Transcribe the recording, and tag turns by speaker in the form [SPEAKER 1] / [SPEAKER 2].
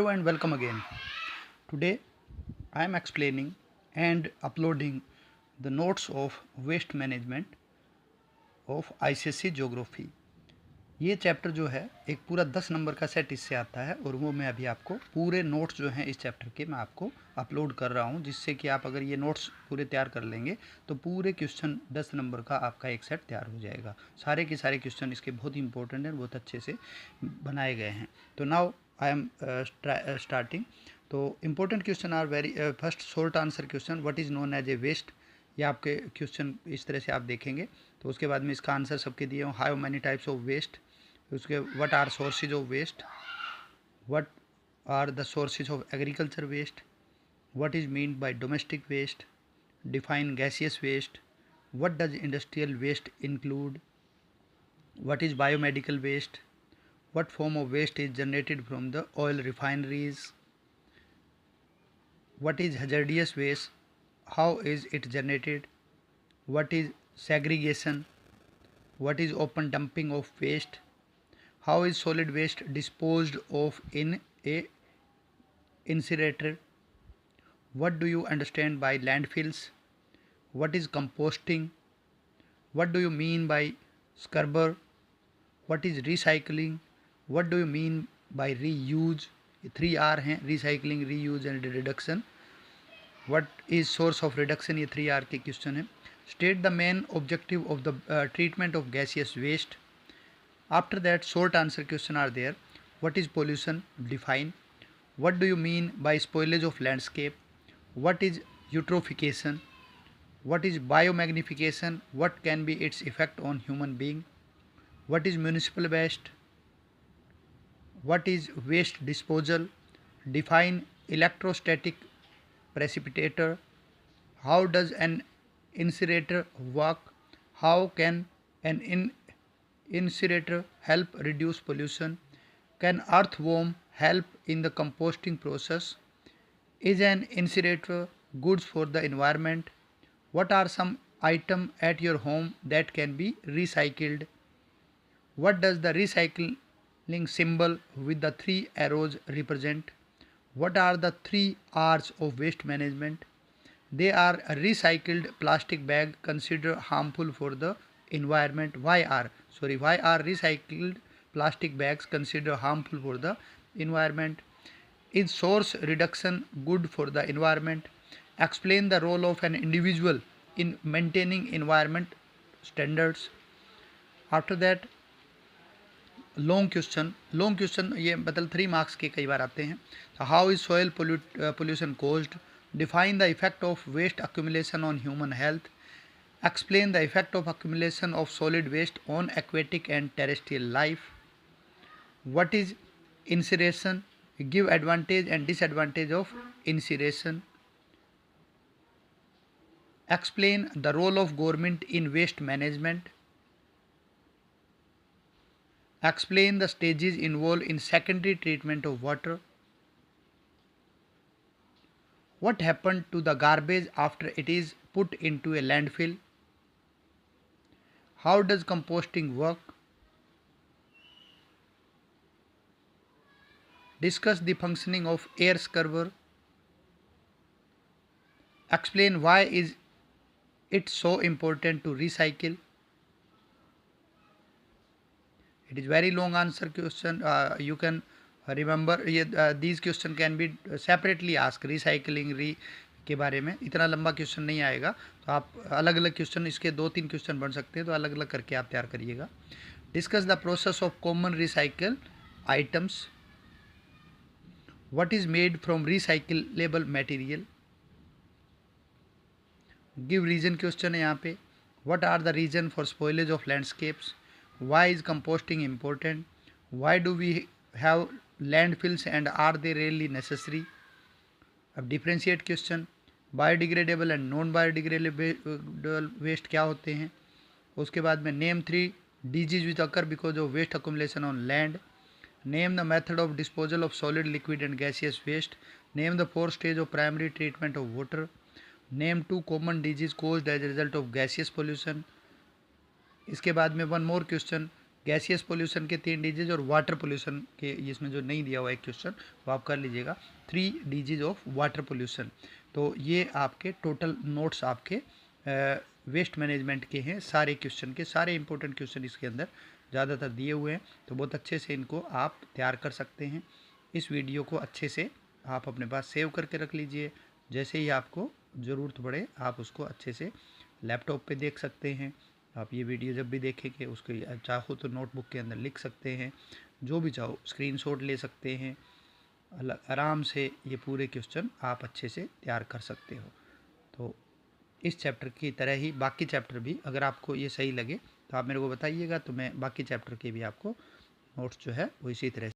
[SPEAKER 1] Hello and welcome again. Today I am explaining and uploading the notes of waste management of ICSE Geography. ये chapter जो है एक पूरा 10 number का set इससे आता है और वो मैं अभी आपको पूरे नोट्स जो हैं इस चैप्टर के मैं आपको अपलोड कर रहा हूँ, जिससे कि आप अगर ये नोट्स पूरे तैयार कर लेंगे तो पूरे क्वेश्चन 10 नंबर का आपका एक सेट तैयार हो जाएगा। सारे के सारे क्वेश्चन इसके बहुत इंपॉर्टेंट हैं, बहुत अच्छे से बनाए गए हैं। तो नाउ आई एम स्टार्टिंग। तो important question are very first short answer question, what is known as a waste. ये आपके क्वेश्चन इस तरह से आप देखेंगे। तो उसके बाद में इसका आंसर सबके दिए हों, how many types of waste, उसके what are sources of waste, what are the sources of agriculture waste, what is mean by domestic waste, define gaseous waste, what does industrial waste include, what is biomedical waste, what form of waste is generated from the oil refineries, what is hazardous waste, how is it generated, what is segregation, what is open dumping of waste, how is solid waste disposed of in a incinerator, what do you understand by landfills, what is composting, what do you mean by scrubber, what is recycling, what do you mean by reuse, 3R हैं, recycling, reuse and reduction, what is source of reduction, ये 3R के question है। state the main objective of the treatment of gaseous waste. After that short answer question are there. What is pollution, define, what do you mean by spoilage of landscape, what is eutrophication, what is biomagnification, what can be its effect on human being, what is municipal waste, what is waste disposal, define electrostatic precipitator, how does an incinerator work, how can an incinerator help reduce pollution, can earthworm help in the composting process, is an incinerator goods for the environment, what are some items at your home that can be recycled, what does the recycling symbol with the 3 arrows represent, what are the 3 R's of waste management, they are recycled plastic bag considered harmful for the environment, why are recycled plastic bags considered harmful for the environment, is source reduction good for the environment, explain the role of an individual in maintaining environment standards. After that long question ये मतलब 3 marks के कई बार आते हैं। तो how is soil pollution caused, define the effect of waste accumulation on human health, explain the effect of accumulation of solid waste on aquatic and terrestrial life, what is incineration, give advantage and disadvantage of incineration, explain the role of government in waste management, explain the stages involved in secondary treatment of water, what happened to the garbage after it is put into a landfill, how does composting work, discuss the functioning of air scrubber, explain why is it so important to recycle. It is very long answer question. You can remember these question can be separately asked. recycling के बारे में इतना लंबा question नहीं आएगा, तो आप अलग अलग क्वेश्चन इसके 2-3 क्वेश्चन बन सकते हैं, तो अलग अलग करके आप तैयार करिएगा। Discuss the process of common recycle items, what is made from recyclable material, give reason question है यहाँ पे, what are the reason for spoilage of landscapes, why is composting important, why do we have landfills and are they really necessary. अब differentiate question, biodegradable and non biodegradable waste क्या होते हैं। उसके बाद में name 3 disease which occur because of waste accumulation on land, name the method of disposal of solid liquid and gaseous waste, name the 4 stage of primary treatment of water, name 2 common disease caused as a result of gaseous pollution. इसके बाद में one more question, gaseous pollution के 3 disease और water pollution के, इसमें जो नहीं दिया हुआ है क्वेश्चन वो आप कर लीजिएगा, 3 डीजीज ऑफ वाटर पोल्यूशन। तो ये आपके टोटल नोट्स आपके वेस्ट मैनेजमेंट के हैं, सारे क्वेश्चन के, सारे इंपॉर्टेंट क्वेश्चन इसके अंदर ज़्यादातर दिए हुए हैं। तो बहुत अच्छे से इनको आप तैयार कर सकते हैं। इस वीडियो को अच्छे से आप अपने पास सेव करके रख लीजिए, जैसे ही आपको ज़रूरत पड़े आप उसको अच्छे से लैपटॉप पे देख सकते हैं। आप ये वीडियो जब भी देखेंगे उसको चाहो तो नोटबुक के अंदर लिख सकते हैं, जो भी चाहो स्क्रीनशॉट ले सकते हैं। आराम से ये पूरे क्वेश्चन आप अच्छे से तैयार कर सकते हो। तो इस चैप्टर की तरह ही बाकी चैप्टर भी अगर आपको ये सही लगे तो आप मेरे को बताइएगा, तो मैं बाकी चैप्टर के भी आपको नोट्स जो है वो इसी तरह